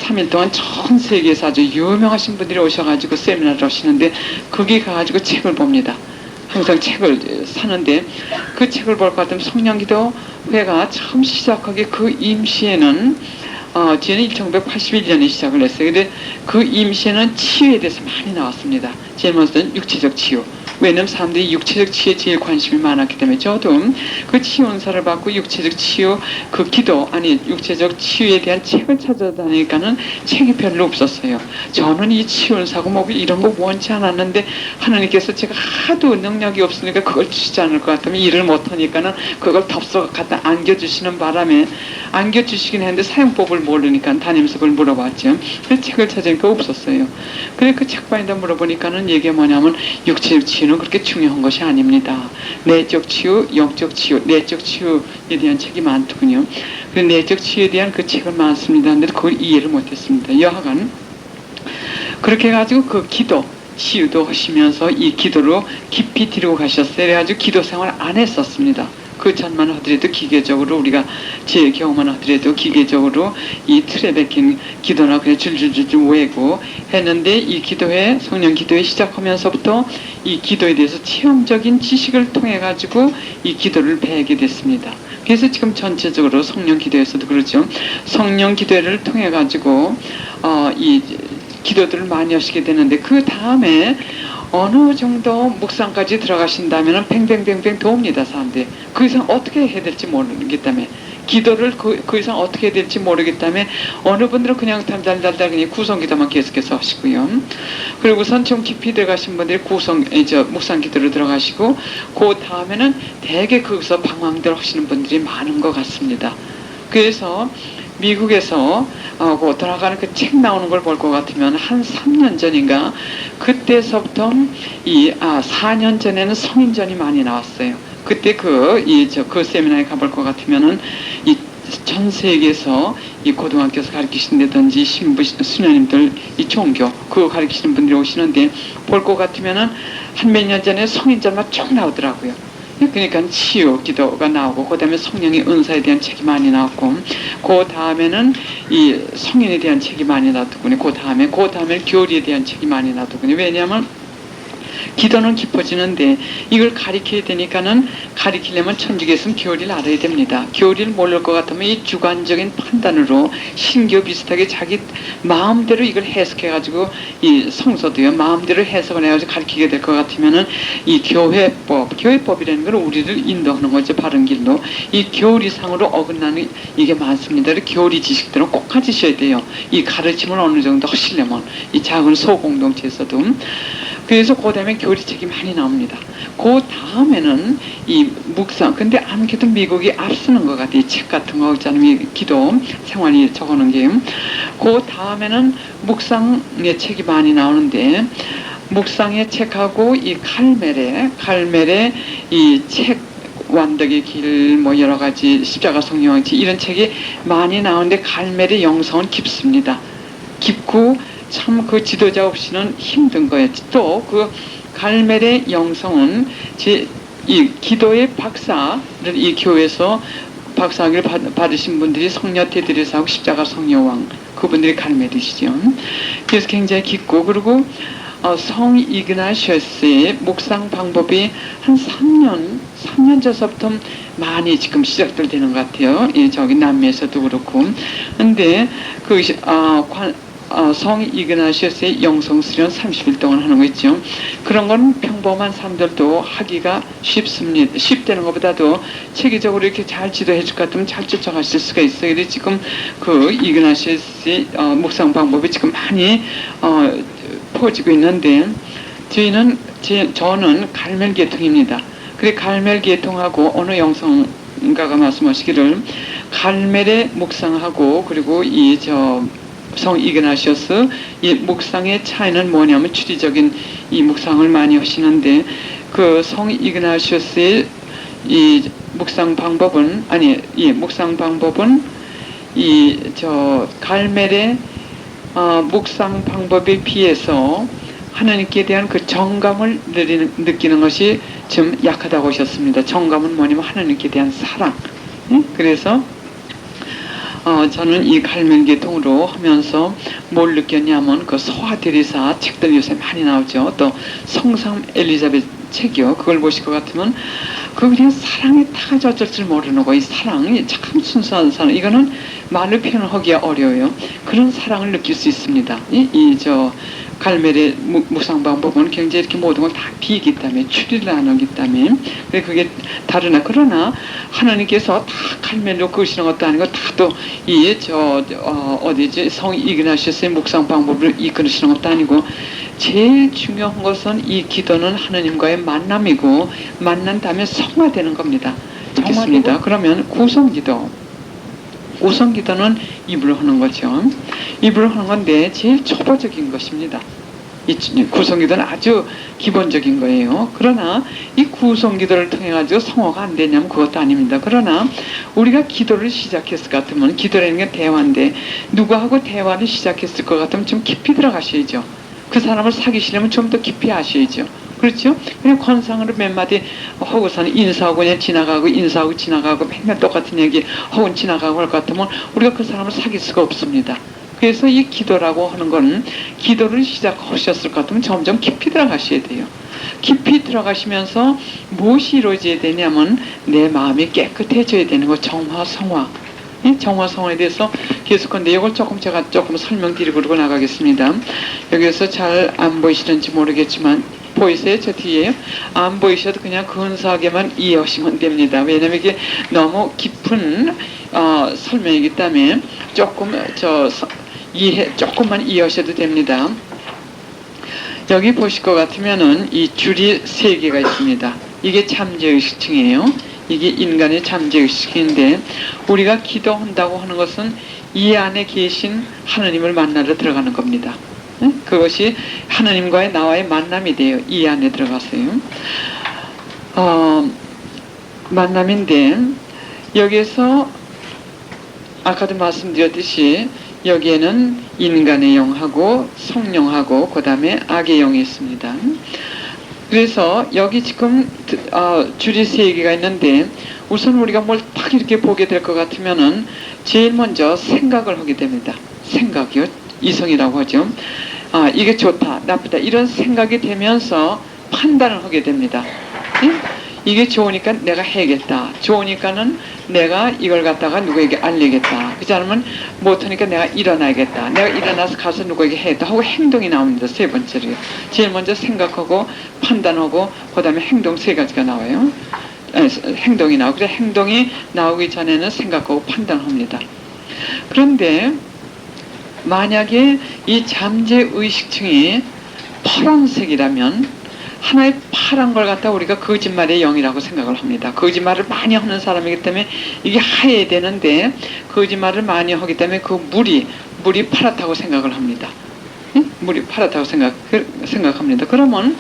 3일 동안 전 세계에서 아주 유명하신 분들이 오셔가지고 세미나를 하시는데 거기 가가지고 책을 봅니다. 항상 책을 사는데 그 책을 볼 것 같으면 성령기도회가 처음 시작하기 그 임시에는 저는 1981년에 시작을 했어요. 근데 그 임시에는 치유에 대해서 많이 나왔습니다. 제일 먼저는 육체적 치유. 왜냐면 사람들이 육체적 치유에 제일 관심이 많았기 때문에 저도 그 치유 은사를 받고 육체적 치유 그 기도 아니 육체적 치유에 대한 책을 찾아다니니까는 책이 별로 없었어요. 저는 이 치유 은사고 뭐 이런 거 원치 않았는데 하나님께서 제가 하도 능력이 없으니까 그걸 주시지 않을 것 같으면 일을 못하니까는 그걸 덥석 갖다 안겨주시는 바람에 안겨주시긴 했는데 사용법을 모르니까 다니면서 그걸 물어봤죠. 그래서 책을 찾으니까 없었어요. 그래 그 책방에다 물어보니까는 얘기가 뭐냐면 육체적 치유는 그렇게 중요한 것이 아닙니다. 내적 치유, 영적 치유, 내적 치유에 대한 책이 많더군요. 그래서 내적 치유에 대한 그 책을 많습니다. 근데 그걸 이해를 못했습니다. 여하간 그렇게 해가지고 그 기도 치유도 하시면서 이 기도로 깊이 들고 가셨어요. 그래가지고 기도 생활 안 했었습니다. 그 전만 하더라도 기계적으로 우리가 제 경험만 하더라도 기계적으로 이 틀에 박힌 기도나 그냥 줄줄줄줄 외고 했는데 이 기도회 성령 기도회 시작하면서부터 이 기도에 대해서 체험적인 지식을 통해 가지고 이 기도를 배우게 됐습니다. 그래서 지금 전체적으로 성령 기도에서도 그렇죠. 성령 기도회를 통해 가지고 이 기도들을 많이 하시게 되는데 그 다음에 어느 정도 묵상까지 들어가신다면 뱅뱅뱅뱅 도웁니다. 사람들이 그 이상 어떻게 해야 될지 모르기 때문에 기도를 그 이상 어떻게 해야 될지 모르기 때문에 어느 분들은 그냥 달달달달 그냥 구성기도만 계속해서 하시고요. 그리고 우선 좀 깊이 들어가신 분들이 묵상 기도로 들어가시고 그 다음에는 대개 거기서 방황들 하시는 분들이 많은 것 같습니다. 그래서 미국에서 돌아가는 그 책 나오는 걸 볼 것 같으면 한 3년 전인가 그때서부터 4년 전에는 성인전이 많이 나왔어요. 그때 그 세미나에 가볼 것 같으면은 전 세계에서 이 고등학교에서 가르치신다든지 신부 수녀님들 이 종교 그거 가르치시는 분들이 오시는데 볼 것 같으면은 한 몇 년 전에 성인전만 쭉 나오더라고요. 그러니까 치유 기도가 나오고 그 다음에 성령의 은사에 대한 책이 많이 나왔고 그 다음에는 이 성인에 대한 책이 많이 나왔더군요. 그 다음에 교리에 대한 책이 많이 나왔더군요. 왜냐하면 기도는 깊어지는데 이걸 가리켜야 되니까는 가리키려면 천주교에 있으면 교리를 알아야 됩니다. 교리를 모를 것 같으면 이 주관적인 판단으로 신교 비슷하게 자기 마음대로 이걸 해석해가지고 이 성서도요 마음대로 해석을 해가지고 가리키게 될 것 같으면은 이 교회법이라는 걸 우리를 인도하는 거죠. 바른 길로. 이 교리상으로 어긋나는 이게 많습니다. 교리 지식들은 꼭 가지셔야 돼요. 이 가르침을 어느 정도 하시려면 이 작은 소공동체에서도. 그래서 그 다음에 교리책이 많이 나옵니다. 그 다음에는 이 묵상. 근데 아무래도 미국이 앞서는 것 같아요. 이 책 같은 거 있잖아요. 기도 생활이 적어놓은 게. 그 다음에는 묵상의 책이 많이 나오는데 묵상의 책하고 이 갈멜의 이 책 완덕의 길, 뭐 여러 가지 십자가 성령왕치 이런 책이 많이 나오는데 갈멜의 영성은 깊습니다. 깊고 참 그 지도자 없이는 힘든 거예요. 또 그 갈멜의 영성은 이 기도의 박사를 이 교회에서 박사학위를 받으신 분들이 성녀 테드레스하고 십자가 성녀왕 그분들이 갈멜이시죠. 그래서 굉장히 깊고 그리고 성 이그나시어스의 묵상 방법이 한 3년 전서부터 많이 지금 시작들 되는 것 같아요. 저기 남미에서도 그렇고. 근데 성 이그나시어스의 영성 수련 30일 동안 하는 거 있죠. 그런 건 평범한 사람들도 하기가 쉽습니다. 쉽다는 것보다도 체계적으로 이렇게 잘 지도해 줄 것 같으면 잘 쫓아가실 수가 있어요. 그래서 지금 그 이그나시어스의 묵상 방법이 지금 많이 퍼지고 있는데 저는 갈멜 계통입니다. 그래 갈멜 계통하고 어느 영성가가 말씀하시기를 갈멜의 묵상하고 그리고 성 이그나시어스 이 묵상의 차이는 뭐냐면 추리적인 이 묵상을 많이 하시는데 그 성 이그나시어스의 이 묵상 방법은 갈멜의 묵상 방법에 비해서 하나님께 대한 그 정감을 느끼는 것이 좀 약하다고 하셨습니다. 정감은 뭐냐면 하나님께 대한 사랑. 그래서 저는 이 갈멜계통으로 하면서 뭘 느꼈냐면 그 소아테레사 책들 요새 많이 나오죠. 또 성삼 엘리자벳 책이요. 그걸 보실 것 같으면 그 그냥 사랑에 타가지 어쩔 줄 모르는 거. 이 사랑이 참 순수한 사랑. 이거는 말로 표현하기가 어려워요. 그런 사랑을 느낄 수 있습니다. 갈멜의 묵상 방법은 굉장히 이렇게 모든 걸 다 비기 때문에 추리를 안 하기 때문에 그게 다르나 그러나 하나님께서 다 갈멜로 그으시는 것도 아니고 다 또 어디지 성 이그나시스의 묵상 방법을 이끌으시는 것도 아니고 제일 중요한 것은 이 기도는 하나님과의 만남이고 만난 다음에 성화되는 겁니다. 정말입니다. 그러면 구성기도 우선기도는 입으로 하는 거죠. 입으로 하는 건데 제일 초보적인 것입니다. 이 구성기도는 아주 기본적인 거예요. 그러나 이 구성기도를 통해 가지고 성화가 안 되냐면 그것도 아닙니다. 그러나 우리가 기도를 시작했을 것 같으면 기도라는 게 대화인데 누구하고 대화를 시작했을 것 같으면 좀 깊이 들어가셔야죠. 그 사람을 사귀시려면 좀 더 깊이 아셔야죠. 그렇죠? 그냥 관상으로 몇 마디 하고서는 인사하고 그냥 지나가고 인사하고 지나가고 맨날 똑같은 얘기 하고 지나가고 할 것 같으면 우리가 그 사람을 사귈 수가 없습니다. 그래서 이 기도라고 하는 건 기도를 시작하셨을 것 같으면 점점 깊이 들어가셔야 돼요. 깊이 들어가시면서 무엇이 이루어져야 되냐면 내 마음이 깨끗해져야 되는 거. 정화, 성화. 정화, 성화에 대해서 계속한데 이걸 제가 조금 설명드리고 나가겠습니다. 여기서 잘 안 보이시는지 모르겠지만 보이세요? 저 뒤에 안 보이셔도 그냥 근사하게만 이해하시면 됩니다. 왜냐면 이게 너무 깊은 설명이기 때문에 조금만 이해하셔도 됩니다. 여기 보실 것 같으면은 이 줄이 3개가 있습니다. 이게 잠재의식층이에요. 이게 인간의 잠재의식인데 우리가 기도한다고 하는 것은 이 안에 계신 하나님을 만나러 들어가는 겁니다. 그것이 하나님과의 나와의 만남이 돼요. 이 안에 들어가서요. 만남인데 여기에서 아까도 말씀드렸듯이 여기에는 인간의 영하고 성령하고 그 다음에 악의 영이 있습니다. 그래서 여기 지금 줄이 3개가 있는데 우선 우리가 뭘 딱 이렇게 보게 될 것 같으면은 제일 먼저 생각을 하게 됩니다. 생각이요. 이성이라고 하죠. 이게 좋다, 나쁘다 이런 생각이 되면서 판단을 하게 됩니다. 이게 좋으니까 내가 해야겠다. 좋으니까는 내가 이걸 갖다가 누구에게 알리겠다. 그렇지 않으면 못하니까 내가 일어나야겠다. 내가 일어나서 가서 누구에게 해야겠다 하고 행동이 나옵니다. 3번째로요. 제일 먼저 생각하고 판단하고 그 다음에 행동 3가지가 나와요. 행동이 나오고 그래서 행동이 나오기 전에는 생각하고 판단합니다. 그런데 만약에 이 잠재의식층이 파란색이라면 하나의 파란 걸 갖다 우리가 거짓말의 영이라고 생각을 합니다. 거짓말을 많이 하는 사람이기 때문에 이게 하얘야 되는데 거짓말을 많이 하기 때문에 그 물이 파랗다고 생각을 합니다. 물이 파랗다고 생각합니다. 그러면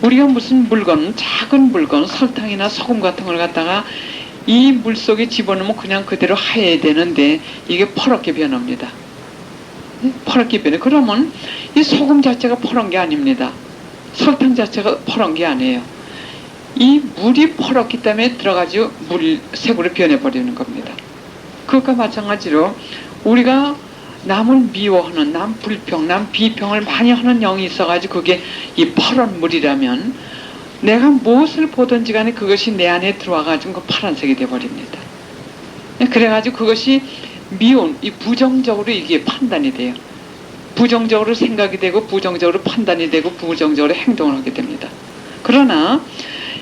우리가 무슨 물건, 작은 물건, 설탕이나 소금 같은 걸 갖다가 이 물 속에 집어넣으면 그냥 그대로 하얘야 되는데 이게 퍼렇게 변합니다. 퍼렇게 변해. 그러면 이 소금 자체가 퍼런 게 아닙니다. 설탕 자체가 퍼런 게 아니에요. 이 물이 퍼렇기 때문에 들어가지고 색으로 변해버리는 겁니다. 그것과 마찬가지로 우리가 남을 미워하는, 남 불평, 남 비평을 많이 하는 영이 있어가지고 그게 이 퍼런 물이라면 내가 무엇을 보든지 간에 그것이 내 안에 들어와가지고 그 파란색이 돼버립니다. 그래가지고 그것이 미운, 이 부정적으로 이게 판단이 돼요. 부정적으로 생각이 되고 부정적으로 판단이 되고 부정적으로 행동을 하게 됩니다. 그러나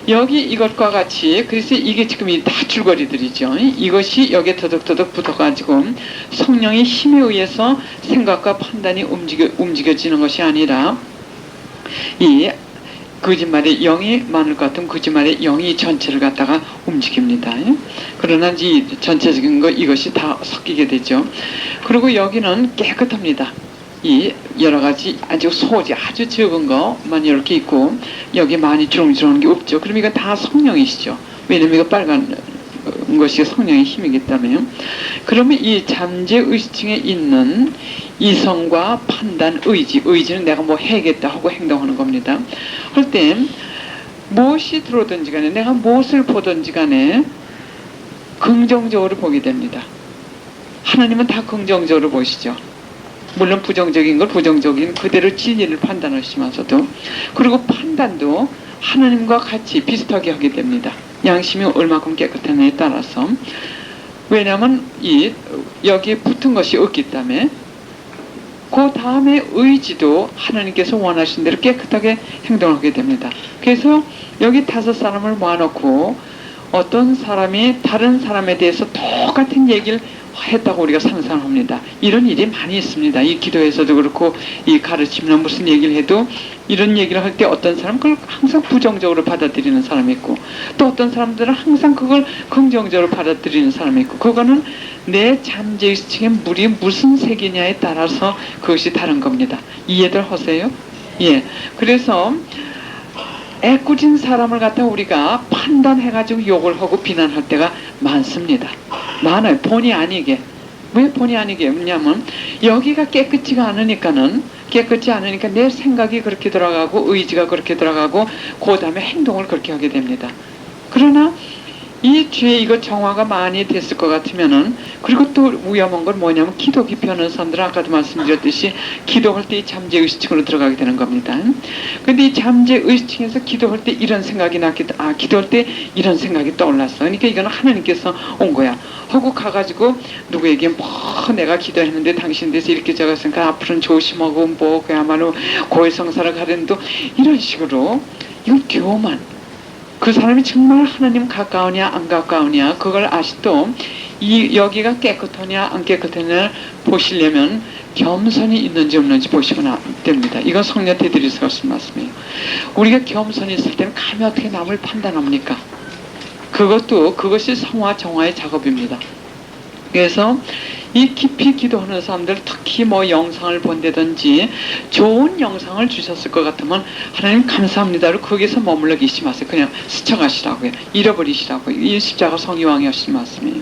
여기 이것과 같이 그래서 이게 지금 다 줄거리들이죠. 이것이 여기에 더덕더덕 붙어가지고 성령의 힘에 의해서 생각과 판단이 움직여지는 것이 아니라 이 거짓말의 영이 많을 것 같으면 거짓말의 영이 전체를 갖다가 움직입니다. 그러나 이 전체적인 이것이 다 섞이게 되죠. 그리고 여기는 깨끗합니다. 이 여러 가지 아주 소지 아주 적은 것만 이렇게 있고 여기 많이 주렁주렁한 게 없죠. 그럼 이건 다 성령이시죠. 왜냐면 이거 빨간 것이 성령의 힘이기 때문에. 그러면 이 잠재의식층에 있는 이성과 판단, 의지는 내가 뭐 해야겠다 하고 행동하는 겁니다. 할 때 무엇이 들어오든지 간에 내가 무엇을 보든지 간에 긍정적으로 보게 됩니다. 하나님은 다 긍정적으로 보시죠. 물론 부정적인 걸 부정적인 그대로 진리를 판단하시면서도, 그리고 판단도 하나님과 같이 비슷하게 하게 됩니다. 양심이 얼마큼 깨끗하냐에 따라서. 왜냐하면 여기에 붙은 것이 없기 때문에. 그 다음에 의지도 하나님께서 원하신 대로 깨끗하게 행동하게 됩니다. 그래서 여기 5사람을 모아놓고 어떤 사람이 다른 사람에 대해서 똑같은 얘기를 했다고 우리가 상상합니다. 이런 일이 많이 있습니다. 이 기도에서도 그렇고 이 가르치면 무슨 얘기를 해도 이런 얘기를 할 때 어떤 사람은 그걸 항상 부정적으로 받아들이는 사람이 있고, 또 어떤 사람들은 항상 그걸 긍정적으로 받아들이는 사람이 있고, 그거는 내 잠재의식의 물이 무슨 색이냐에 따라서 그것이 다른 겁니다. 이해들 하세요? 예. 그래서 애꿎은 사람을 갖다 우리가 판단해가지고 욕을 하고 비난할 때가 많습니다. 많아요. 본의 아니게. 왜 본의 아니게? 왜냐면 여기가 깨끗지가 않으니까는, 깨끗지 않으니까 내 생각이 그렇게 들어가고 의지가 그렇게 들어가고 그 다음에 행동을 그렇게 하게 됩니다. 그러나 이 죄 이거 정화가 많이 됐을 것 같으면은, 그리고 또 위험한 건 뭐냐면 기도 깊이 하는 사람들은 아까도 말씀드렸듯이 기도할 때 이 잠재의식층으로 들어가게 되는 겁니다. 근데 이 잠재의식층에서 기도할 때 이런 생각이 기도할 때 이런 생각이 떠올랐어. 그러니까 이거는 하나님께서 온 거야 하고 가가지고 누구에게 내가 기도했는데 당신 대해서 이렇게 적었으니까 앞으로는 조심하고 그야말로 고해성사를 가는도 이런 식으로, 이건 교만. 그 사람이 정말 하나님 가까우냐 안 가까우냐 그걸 아시도 여기가 깨끗하냐 안 깨끗하냐 보시려면 겸손이 있는지 없는지 보시면 됩니다. 이건 성령 대드릴 수 없는 말씀이에요. 우리가 겸손이 있을 때는 감히 어떻게 남을 판단합니까? 그것이 성화 정화의 작업입니다. 그래서 이 깊이 기도하는 사람들, 특히 영상을 본다든지 좋은 영상을 주셨을 것 같으면 하나님 감사합니다로 거기서 머물러 계시지 마세요. 그냥 스쳐가시라고요. 잃어버리시라고요. 이 십자가 성의왕이 하신 말씀이에요.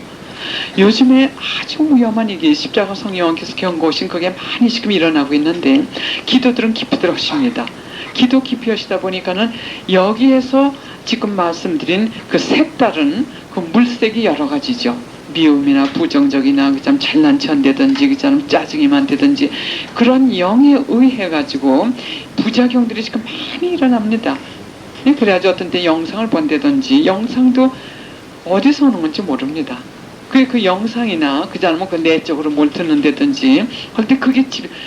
요즘에 아주 위험한 이게 십자가 성의왕께서 경고하신 그게 많이 지금 일어나고 있는데, 기도들은 깊이 들어오십니다. 기도 깊이 하시다 보니까는 여기에서 지금 말씀드린 그 색다른 그 물색이 여러 가지죠. 미움이나 부정적이나 그참 잘난 척한다든지 그참 짜증이 많다든지 그런 영에 의해 가지고 부작용들이 지금 많이 일어납니다. 그래야지 어떤 때 영상을 본다든지, 영상도 어디서 오는 건지 모릅니다. 그 영상이나 그지 않으면 그 내적으로 뭘 듣는다든지 할 때 그게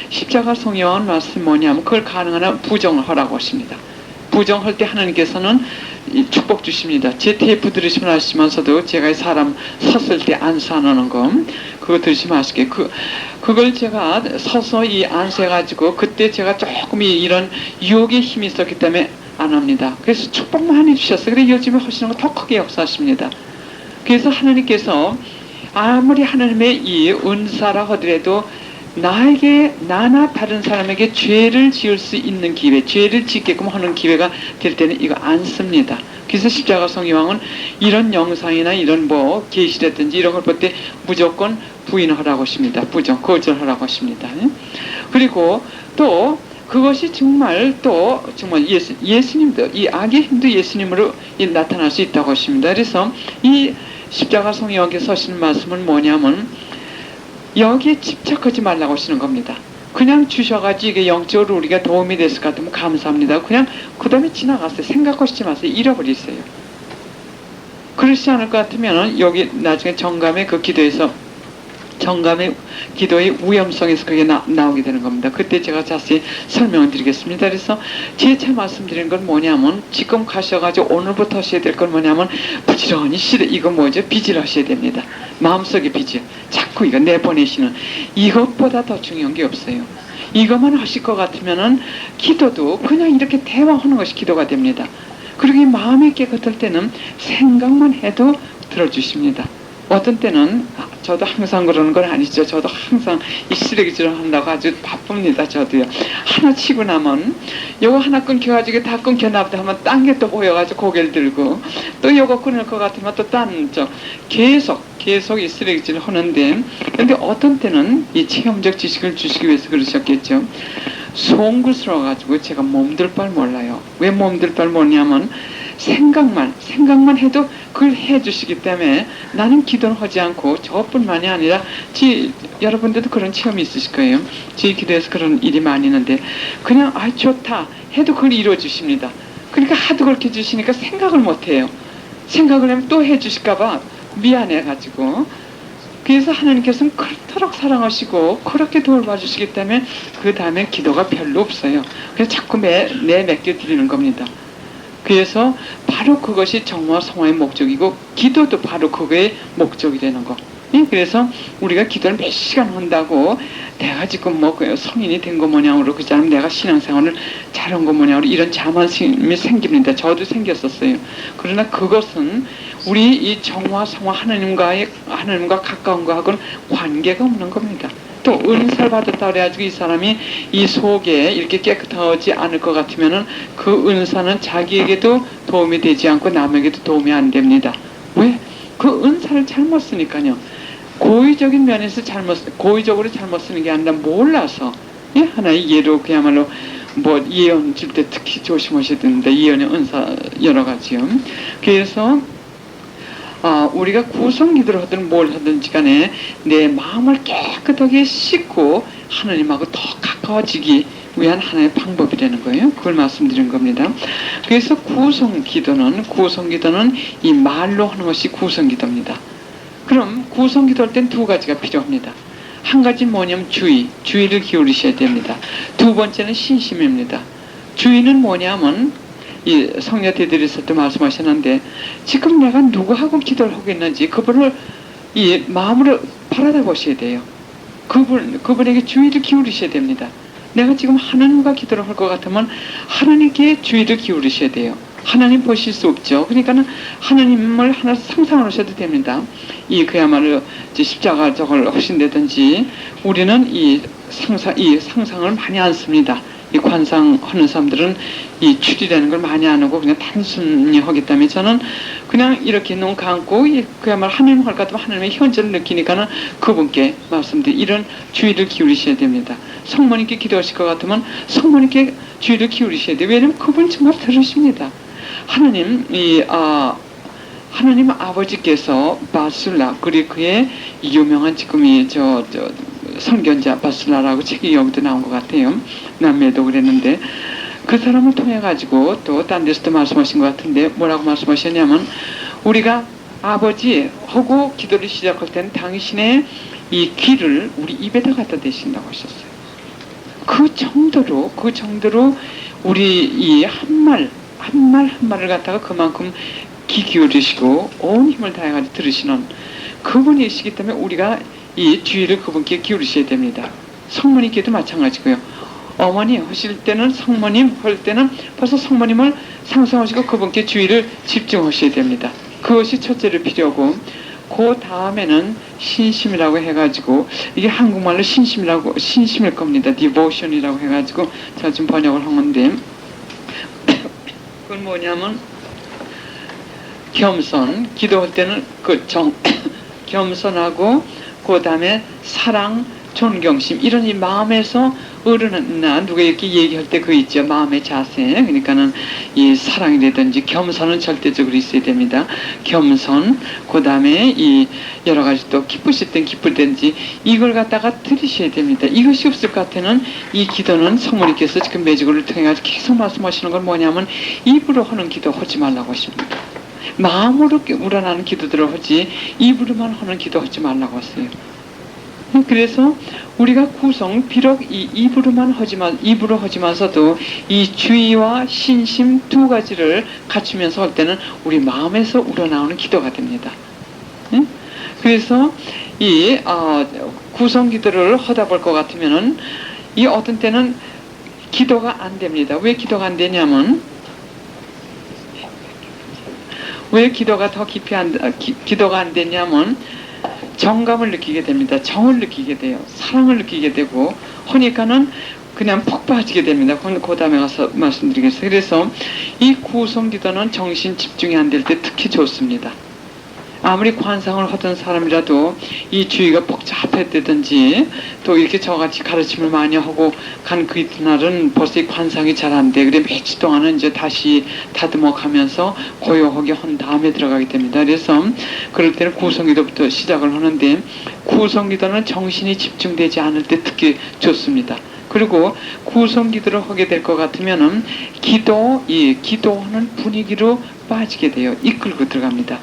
십자가 성경은 말씀 뭐냐면 그걸 가능한 한 부정을 하라고 하십니다. 부정할 때 하나님께서는 축복 주십니다. 제 테이프 들으시면 아시면서도 제가 사람 섰을 때 안수하는 거 그거 들으시면 아시게 그걸 제가 서서 이 안수해가지고 그때 제가 조금 이런 유혹의 힘이 있었기 때문에 안 합니다. 그래서 축복 많이 주셨어요. 그래서 요즘에 하시는 거 더 크게 역사하십니다. 그래서 하나님께서 아무리 하나님의 이 은사라 하더라도 나나 다른 사람에게 죄를 지을 수 있는 기회, 죄를 짓게끔 하는 기회가 될 때는 이거 안 씁니다. 그래서 십자가 성의왕은 이런 영상이나 이런 계시라든지 이런 걸 볼 때 무조건 부인하라고 하십니다. 거절하라고 하십니다. 그리고 또 그것이 정말 예수님도 이 악의 힘도 예수님으로 나타날 수 있다고 하십니다. 그래서 이 십자가 성의왕께서 하시는 말씀은 뭐냐면 여기에 집착하지 말라고 하시는 겁니다. 그냥 주셔가지고 이게 영적으로 우리가 도움이 됐을 것 같으면 감사합니다. 그냥 그 다음에 지나갔어요. 생각하시지 마세요. 잃어버리세요. 그렇지 않을 것 같으면 여기 나중에 정감의 그 기도에서 정감의 기도의 위험성에서 그게 나오게 되는 겁니다. 그때 제가 자세히 설명을 드리겠습니다. 그래서 제차 말씀드리는 건 뭐냐면 지금 가셔가지고 오늘부터 하셔야 될 건 뭐냐면 부지런히 이거 뭐죠? 빚을 하셔야 됩니다. 마음속에 빚을 자꾸 이거 내보내시는 이것보다 더 중요한 게 없어요. 이것만 하실 것 같으면은 기도도 그냥 이렇게 대화하는 것이 기도가 됩니다. 그리고 이 마음이 깨끗할 때는 생각만 해도 들어주십니다. 어떤 때는 저도 항상 그러는 건 아니죠. 저도 항상 이 쓰레기질을 한다고 아주 바쁩니다. 저도요. 하나 치고 나면 요거 하나 끊겨가지고 다 끊겨나보다 하면 딴 게 또 보여가지고 고개를 들고 또 요거 끊을 것 같으면 또 딴 계속 이 쓰레기질을 하는데, 근데 어떤 때는 이 체험적 지식을 주시기 위해서 그러셨겠죠. 송구스러워가지고 제가 몸둘 바를 몰라요. 왜 몸둘 바를 모르냐면 생각만 해도 그걸 해주시기 때문에 나는 기도를 하지 않고 저뿐만이 아니라 여러분들도 그런 체험이 있으실 거예요. 제 기도에서 그런 일이 많이 있는데 그냥 좋다 해도 그걸 이루어주십니다. 그러니까 하도 그렇게 주시니까 생각을 못해요. 생각을 하면 또 해주실까봐 미안해가지고. 그래서 하나님께서는 그토록 사랑하시고 그렇게 돌봐주시기 때문에 그 다음에 기도가 별로 없어요. 그래서 자꾸 내맡겨 드리는 겁니다. 그래서 바로 그것이 정화 성화의 목적이고 기도도 바로 그거의 목적이 되는 거. 그래서 우리가 기도를 몇 시간 한다고 내가 지금 성인이 된 거 모양으로 그 사람 내가 신앙생활을 잘한 거 모양으로 이런 자만심이 생깁니다. 저도 생겼었어요. 그러나 그것은 우리 이 정화 성화 하나님과 가까운 거하고는 관계가 없는 겁니다. 또 은사를 받았다 그래가지고 이 사람이 이 속에 이렇게 깨끗하지 않을 것 같으면은 그 은사는 자기에게도 도움이 되지 않고 남에게도 도움이 안 됩니다. 왜? 그 은사를 잘못 쓰니까요. 고의적으로 잘못 쓰는 게 아니라 몰라서. 하나의 예로 그야말로 예언 줄 때 특히 조심하셔야 되는데 예언의 은사 여러 가지요. 그래서 우리가 구성기도를 하든 뭘 하든지 간에 내 마음을 깨끗하게 씻고 하나님하고 더 가까워지기 위한 하나의 방법이 되는 거예요. 그걸 말씀드린 겁니다. 그래서 구성기도는 이 말로 하는 것이 구성기도입니다. 그럼 구성기도 할 땐 두 가지가 필요합니다. 한 가지는 뭐냐면 주의를 기울이셔야 됩니다. 두 번째는 신심입니다. 주의는 뭐냐면 이 성녀 대들에서 도 말씀하셨는데 지금 내가 누구하고 기도를 하고 있는지 그분을 이 마음으로 바라다 보셔야 돼요. 그분에게 주의를 기울이셔야 됩니다. 내가 지금 하나님과 기도를 할 것 같으면 하나님께 주의를 기울이셔야 돼요. 하나님 보실 수 없죠. 그러니까는 하나님을 하나 상상을 하셔도 됩니다. 그야말로 십자가 저걸 하신다든지 우리는 이 상상을 많이 안 씁니다. 이 관상하는 사람들은 이 추리라는 걸 많이 안 하고 그냥 단순히 하기 때문에 저는 그냥 이렇게 눈 감고 그야말로 하나님 할 것 같으면 하나님의 현재를 느끼니까는 그분께 말씀드리 이런 주의를 기울이셔야 됩니다. 성모님께 기도하실 것 같으면 성모님께 주의를 기울이셔야 돼요. 왜냐하면 그분 정말 들으십니다. 하나님 아버지께서 바술라 그리그의 유명한 지금 선견자 바술라라고 책이 여기도 나온 것 같아요. 남미에도 그랬는데 그 사람을 통해 가지고 또 딴 데서도 말씀하신 것 같은데 뭐라고 말씀하셨냐면 우리가 아버지하고 기도를 시작할 때는 당신의 이 귀를 우리 입에다 갖다 대신다고 하셨어요. 그 정도로 우리 이 한 말을 갖다가 그만큼 귀 기울이시고 온 힘을 다해가지고 들으시는 그분이시기 때문에 우리가 이 주의를 그분께 기울이셔야 됩니다. 성모님께도 마찬가지고요. 어머니 하실 때는 성모님 할 때는 벌써 성모님을 상상하시고 그분께 주의를 집중하셔야 됩니다. 그것이 첫째로 필요하고 그 다음에는 신심이라고 해가지고 이게 한국말로 신심일 겁니다. 디보션이라고 해가지고 제가 좀 번역을 한 건데 그건 뭐냐면 겸손, 기도할 때는 겸손하고 그 다음에 사랑, 존경심 이런 이 마음에서 어른나 누가 이렇게 얘기할 때 그 있죠. 마음의 자세. 그러니까는 이 사랑이라든지 겸손은 절대적으로 있어야 됩니다. 겸손, 그 다음에 이 여러 가지 또 기쁘실 땐 기쁠든지 이걸 갖다가 들으셔야 됩니다. 이것이 없을 것 같아는 이 기도는 성모님께서 지금 매직을 통해 계속 말씀하시는 건 뭐냐면 입으로 하는 기도 하지 말라고 하십니다. 마음으로 우러나는 기도들을 하지 입으로만 하는 기도 하지 말라고 하세요. 그래서 우리가 비록 이 입으로 하지만서도 이 주의와 신심 두 가지를 갖추면서 할 때는 우리 마음에서 우러나오는 기도가 됩니다. 그래서 이 구성 기도를 하다 볼 것 같으면은 이 어떤 때는 기도가 안 됩니다. 왜 기도가 안 되냐면 왜 기도가 더 깊이 기도가 안 되냐면 정감을 느끼게 됩니다. 정을 느끼게 돼요. 사랑을 느끼게 되고 하니까는 그냥 푹 빠지게 됩니다. 그 다음에 가서 말씀드리겠습니다. 그래서 이 구성 기도는 정신 집중이 안 될 때 특히 좋습니다. 아무리 관상을 하던 사람이라도 이 주의가 복잡했다든지 또 이렇게 저같이 가르침을 많이 하고 간 그 이튿날은 벌써 이 관상이 잘 안 돼. 그래 며칠 동안은 이제 다시 다듬어 가면서 고요하게 한 다음에 들어가게 됩니다. 그래서 그럴 때는 구성기도부터 시작을 하는데 구성기도는 정신이 집중되지 않을 때 특히 좋습니다. 그리고 구성기도를 하게 될 것 같으면은 기도하는 분위기로 빠지게 돼요. 이끌고 들어갑니다.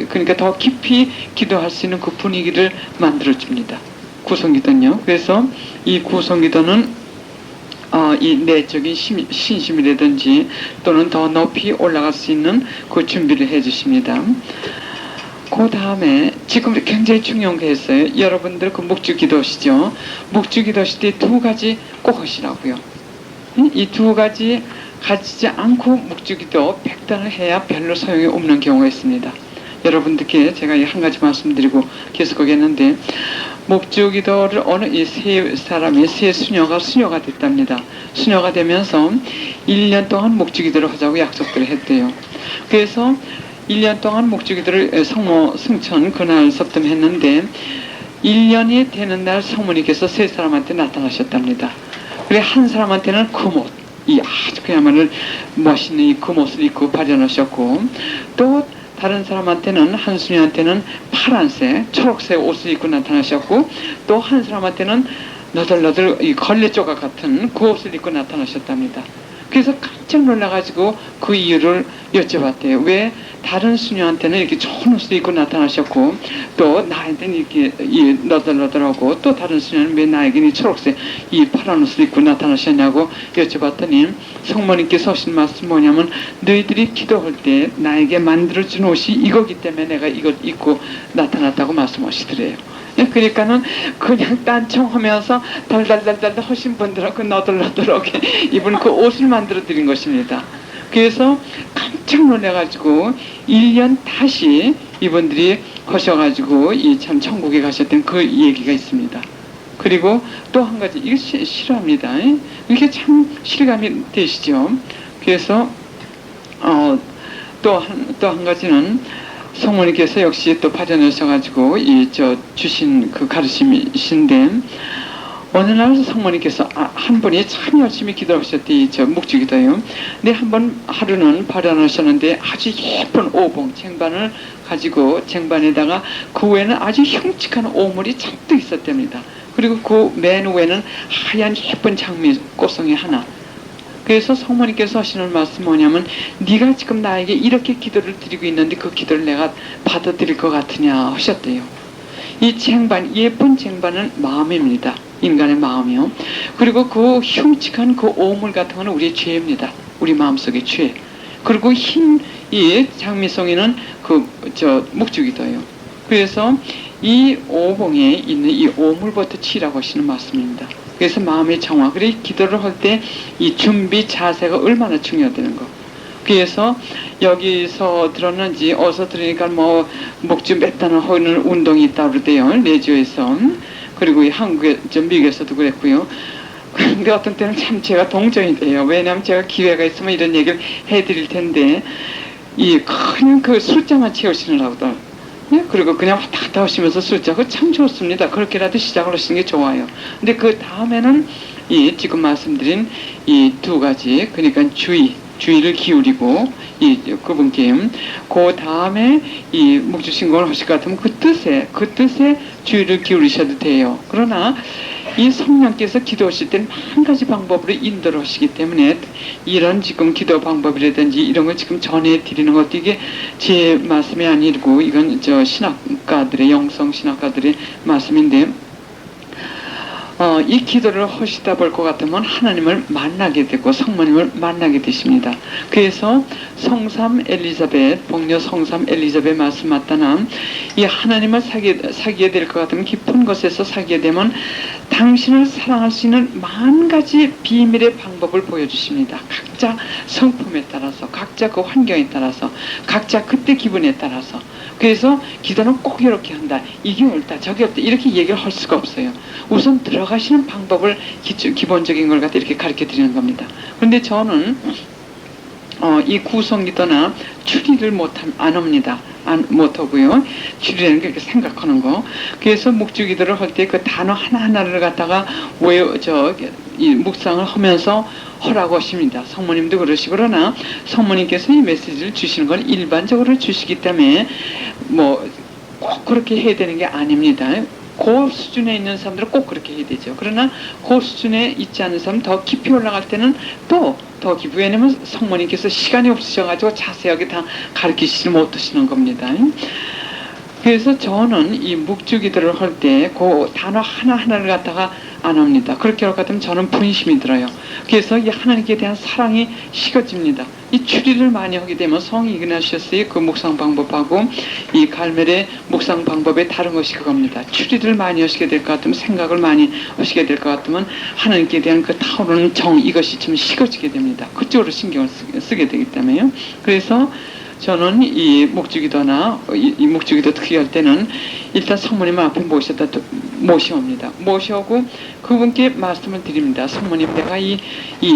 그러니까 더 깊이 기도할 수 있는 그 분위기를 만들어줍니다. 구성기도는요. 그래서 이 구성기도는 이 내적인 신심이라든지 또는 더 높이 올라갈 수 있는 그 준비를 해주십니다. 그 다음에 지금 굉장히 중요한 게 있어요. 여러분들 그 묵주기도시죠. 묵주기도시 때 두 가지 꼭 하시라고요. 이 두 가지 가지지 않고 묵주기도 100단을 해야 별로 소용이 없는 경우가 있습니다. 여러분들께 제가 한 가지 말씀드리고 계속하겠는데 묵주기도를 어느 이 세 사람이 세 수녀가 됐답니다. 수녀가 되면서 1년 동안 묵주기도를 하자고 약속들을 했대요. 그래서 1년 동안 묵주기도를 성모 승천 그날서부터 했는데 1년이 되는 날 성모님께서 세 사람한테 나타나셨답니다. 그래 한 사람한테는 금옷, 이 아주 그야말로 멋있는 이 금옷을 입고 발현하셨고 또 다른 사람한테는 한 수녀한테는 파란색, 초록색 옷을 입고 나타나셨고 또 한 사람한테는 너덜너덜 이 걸레 조각 같은 그 옷을 입고 나타나셨답니다. 그래서 깜짝 놀라가지고 그 이유를 여쭤봤대요. 왜 다른 수녀한테는 이렇게 좋은 옷을 입고 나타나셨고 또 나한테는 이렇게 이 너덜너덜하고 또 다른 수녀는 왜 나에게는 초록색 이 파란 옷을 입고 나타나셨냐고 여쭤봤더니 성모님께서 하신 말씀이 뭐냐면 너희들이 기도할 때 나에게 만들어준 옷이 이거기 때문에 내가 이걸 입고 나타났다고 말씀하시더래요. 그러니까는 그냥 딴청하면서 달달달달 하신 분들은 그 너덜너덜하게 입은 그 옷을 만들어 드린 것입니다. 그래서 깜짝 놀래가지고 1년 다시 이분들이 하셔가지고 이 참 천국에 가셨던 그 얘기가 있습니다. 그리고 또 한 가지 이거 싫어합니다. 이게 참 실감이 되시죠. 그래서 또 한 가지는 성모님께서 역시 또 발현하셔가지고 주신 그 가르침이신데 어느 날 성모님께서 한 분이 참 열심히 기도하셨대 묵주기도요. 근데 하루는 발현하셨는데 아주 예쁜 오봉 쟁반을 가지고 쟁반에다가 그 위에는 아주 흉측한 오물이 잔뜩 있었답니다. 그리고 그 맨 위에는 하얀 예쁜 장미 꽃송이 하나. 그래서 성모님께서 하시는 말씀이 뭐냐면 네가 지금 나에게 이렇게 기도를 드리고 있는데 그 기도를 내가 받아들일 것 같으냐 하셨대요. 이 쟁반, 예쁜 쟁반은 마음입니다. 인간의 마음이요. 그리고 그 흉측한 그 오물 같은 거는 우리의 죄입니다. 우리 마음속의 죄. 그리고 흰 이 장미송이는 묵주기도예요. 그래서 이 오봉에 있는 이 오물부터 치라고 하시는 말씀입니다. 그래서 마음의 정화. 그래 기도를 할 때 이 준비 자세가 얼마나 중요하다는 거. 그래서 여기서 들었는지 어서 들으니까 뭐 묵주 몇 단을 하는 운동이 있다고 그러대요. 레지오에서. 그리고 한국에 미국에서도 그랬고요. 근데 어떤 때는 참 제가 동정이 돼요. 왜냐하면 제가 기회가 있으면 이런 얘기를 해드릴 텐데 그냥 그 숫자만 채우시느라고도. 그리고 그냥 왔다 갔다 하시면서 숫자 그거 참 좋습니다. 그렇게라도 시작을 하시는 게 좋아요. 근데 그 다음에는 지금 말씀드린 이 두 가지 그러니까 주의를 기울이고 그분께 그 다음에 이 묵주신공을 하실 것 같으면 그 뜻에 주의를 기울이셔도 돼요. 그러나 이 성령께서 기도하실 때는 한 가지 방법으로 인도를 하시기 때문에 이런 지금 기도 방법이라든지 이런 걸 지금 전해드리는 것도 이게 제 말씀이 아니고 이건 신학가들의 영성 신학가들의 말씀인데 이 기도를 하시다 볼 것 같으면 하나님을 만나게 되고 성모님을 만나게 되십니다. 그래서 성삼 엘리자벳, 복녀 성삼 엘리자벳 말씀 맞다나 이 하나님을 사귀게 될 것 같으면 깊은 곳에서 사귀게 되면 당신을 사랑할 수 있는 만 가지 비밀의 방법을 보여주십니다. 각자 성품에 따라서, 각자 그 환경에 따라서, 각자 그때 기분에 따라서. 그래서 기도는 꼭 이렇게 한다. 이게 옳다, 저게 옳다 이렇게 얘기를 할 수가 없어요. 우선 들어가시는 방법을 기본적인 걸 갖다 이렇게 가르쳐 드리는 겁니다. 그런데 저는 이 구성기도나 추리를 안 합니다. 못하고요. 추리라는 게 이렇게 생각하는 거. 그래서 묵주기도를 할 때 그 단어 하나하나를 갖다가 이 묵상을 하면서 하라고 하십니다. 성모님도 그러시고, 그러나 성모님께서 이 메시지를 주시는 건 일반적으로 주시기 때문에 꼭 그렇게 해야 되는 게 아닙니다. 그 수준에 있는 사람들은 꼭 그렇게 해야 되죠. 그러나 그 수준에 있지 않은 사람, 더 깊이 올라갈 때는 또 더 깊이, 왜냐면 성모님께서 시간이 없으셔가지고 자세하게 다 가르치시지 못하시는 겁니다. 그래서 저는 이 묵주기도를 할 때 그 단어 하나하나를 갖다가 안 합니다. 그렇게 할 것 같으면 저는 분심이 들어요. 그래서 이 하나님께 대한 사랑이 식어집니다. 이 추리를 많이 하게 되면 성 이그나시어스의 그 묵상 방법하고 이 갈멜의 묵상 방법에 다른 것이 그겁니다. 추리를 많이 하시게 될 것 같으면, 생각을 많이 하시게 될 것 같으면 하나님께 대한 그 타오르는 정, 이것이 좀 식어지게 됩니다. 그쪽으로 신경을 쓰게 되기 때문에요. 그래서 저는 이 묵주기도나 이 묵주기도 특히 할 때는 일단 성모님 앞에 모셔옵니다. 모셔오고 그분께 말씀을 드립니다. 성모님, 내가 이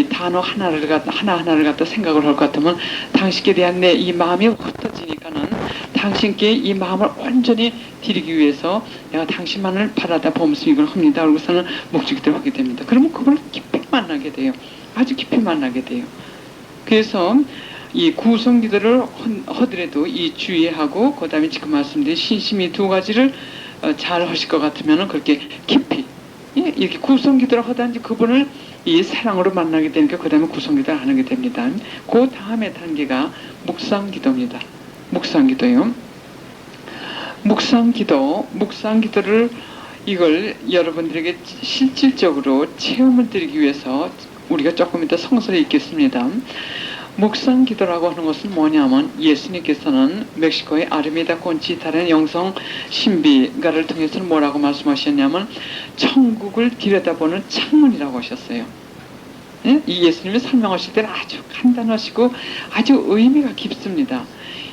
단어 하나하나를 갖다 생각을 할 것 같으면 당신께 대한 내 이 마음이 흩어지니까는 당신께 이 마음을 완전히 드리기 위해서 내가 당신만을 바라다 보면서 이걸 합니다. 그러고서는 묵주기도를 하게 됩니다. 그러면 그걸 깊이 만나게 돼요. 아주 깊이 만나게 돼요. 그래서 이 구성기도를 하더라도 이 주의하고, 그 다음에 지금 말씀드린 신심이 두 가지를 잘 하실 것 같으면 그렇게 깊이, 이렇게 구성기도를 하든지 그분을 이 사랑으로 만나게 되니까 그 다음에 구성기도를 안 하게 됩니다. 그 다음에 단계가 묵상기도입니다. 묵상기도요. 묵상기도를 이걸 여러분들에게 실질적으로 체험을 드리기 위해서 우리가 조금 이따 성서를 읽겠습니다. 묵상기도라고 하는 것은 뭐냐면, 예수님께서는 멕시코의 아르메다 콘치타라는 영성 신비가를 통해서는 뭐라고 말씀하셨냐면 천국을 들여다보는 창문이라고 하셨어요. 이 예수님이 설명하실 때는 아주 간단하시고 아주 의미가 깊습니다.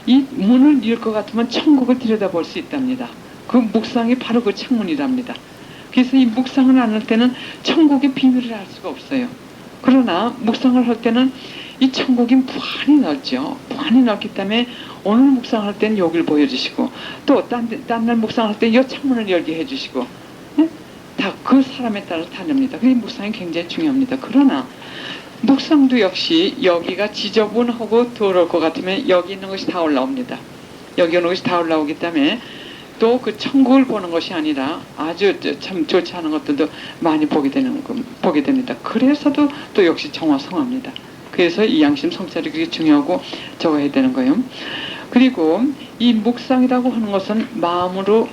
이 문을 열 것 같으면 천국을 들여다볼 수 있답니다. 그 묵상이 바로 그 창문이랍니다. 그래서 이 묵상을 안 할 때는 천국의 비밀을 알 수가 없어요. 그러나 묵상을 할 때는 이 천국이 무한히 넓죠. 무한히 넓기 때문에 오늘 묵상할 때는 여기를 보여주시고, 또 딴 날 묵상할 때 이 창문을 열게 해주시고, 다 그 사람에 따라 다릅니다. 그 묵상이 굉장히 중요합니다. 그러나 묵상도 역시 여기가 지저분하고 더러울 것 같으면 여기 있는 것이 다 올라옵니다. 여기 있는 것이 다 올라오기 때문에 또 그 천국을 보는 것이 아니라 아주 참 좋지 않은 것들도 많이 보게 됩니다. 그래서도 또 역시 정화성합니다. 그래서 이 양심 성찰이 그게 중요하고 적어야 되는 거예요. 그리고 이 묵상이라고 하는 것은 마음으로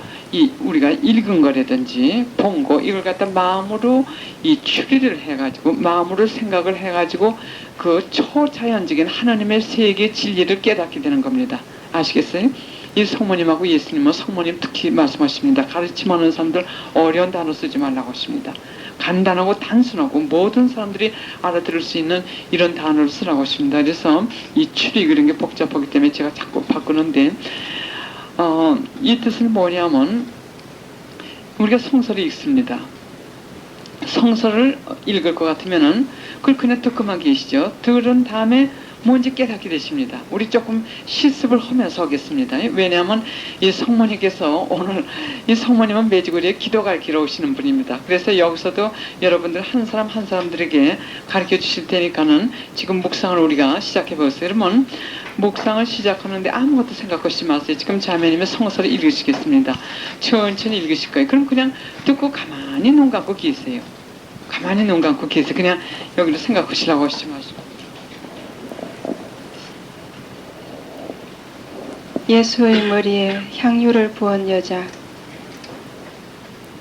우리가 읽은 거라든지 본 거, 이걸 갖다 마음으로 이 추리를 해가지고, 마음으로 생각을 해가지고 그 초자연적인 하나님의 세계 진리를 깨닫게 되는 겁니다. 아시겠어요? 이 성모님하고 예수님은, 성모님 특히 말씀하십니다. 가르침하는 사람들 어려운 단어 쓰지 말라고 하십니다. 간단하고 단순하고 모든 사람들이 알아들을 수 있는 이런 단어를 쓰라고 하십니다. 그래서 이 추리 그런 게 복잡하기 때문에 제가 자꾸 바꾸는데, 이 뜻은 뭐냐면, 우리가 성서를 읽습니다. 성서를 읽을 것 같으면은 그걸 그냥 듣고만 계시죠. 들은 다음에 뭔지 깨닫게 되십니다. 우리 조금 실습을 하면서 하겠습니다. 왜냐하면 이 성모님께서 오늘, 이 성모님은 매주거리에 기도 가르치러 오시는 분입니다. 그래서 여기서도 여러분들 한 사람 한 사람들에게 가르쳐 주실 테니까는 지금 묵상을 우리가 시작해 보세요. 그러면 묵상을 시작하는데 아무것도 생각하시지 마세요. 지금 자매님의 성서를 읽으시겠습니다. 천천히 읽으실 거예요. 그럼 그냥 듣고 가만히 눈 감고 계세요. 가만히 눈 감고 계세요. 그냥 여기로 생각하시라고 하시지 마시고. 예수의 머리에 향유를 부은 여자.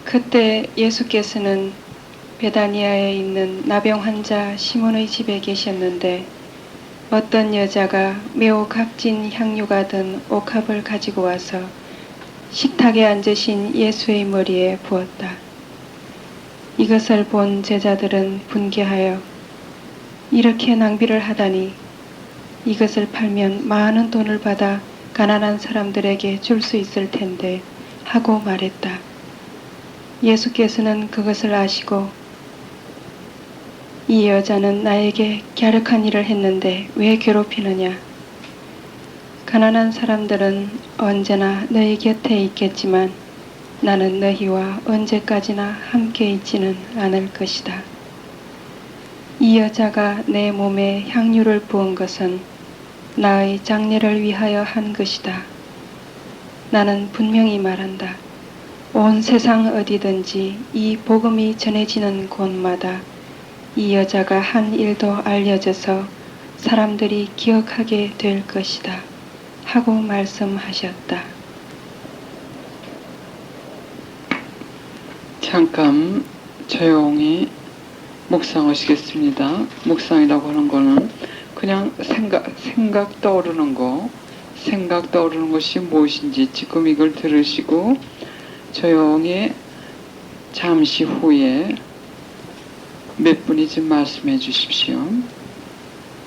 그때 예수께서는 베다니아에 있는 나병 환자 시몬의 집에 계셨는데, 어떤 여자가 매우 값진 향유가 든 옥합을 가지고 와서 식탁에 앉으신 예수의 머리에 부었다. 이것을 본 제자들은 분개하여 이렇게 낭비를 하다니, 이것을 팔면 많은 돈을 받아 가난한 사람들에게 줄 수 있을 텐데 하고 말했다. 예수께서는 그것을 아시고 이 여자는 나에게 갸륵한 일을 했는데 왜 괴롭히느냐? 가난한 사람들은 언제나 너희 곁에 있겠지만 나는 너희와 언제까지나 함께 있지는 않을 것이다. 이 여자가 내 몸에 향유를 부은 것은 나의 장례를 위하여 한 것이다. 나는 분명히 말한다. 온 세상 어디든지 이 복음이 전해지는 곳마다 이 여자가 한 일도 알려져서 사람들이 기억하게 될 것이다. 하고 말씀하셨다. 잠깐 조용히 묵상하시겠습니다. 묵상이라고 하는 거는 그냥 생각 떠오르는 거, 생각 떠오르는 것이 무엇인지 지금 이걸 들으시고 조용히 잠시 후에 몇 분이 좀 말씀해 주십시오.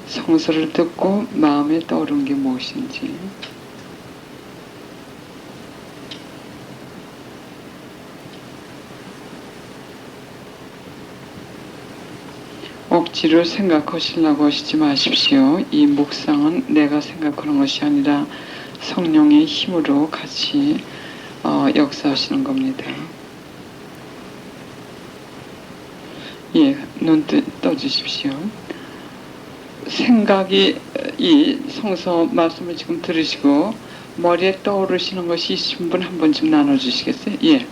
성서를 듣고 마음에 떠오른 게 무엇인지. 억지로 생각하시려고 하시지 마십시오. 이 묵상은 내가 생각하는 것이 아니라 성령의 힘으로 같이 역사하시는 겁니다. 예, 눈 떠주십시오. 생각이 이 성서 말씀을 지금 들으시고 머리에 떠오르시는 것이 있으신 분 한 번 좀 나눠주시겠어요? 예.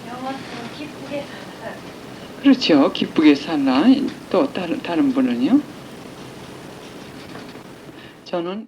영어는 기쁘게 살아. 그렇죠. 기쁘게 살라. 또 다른 분은요? 저는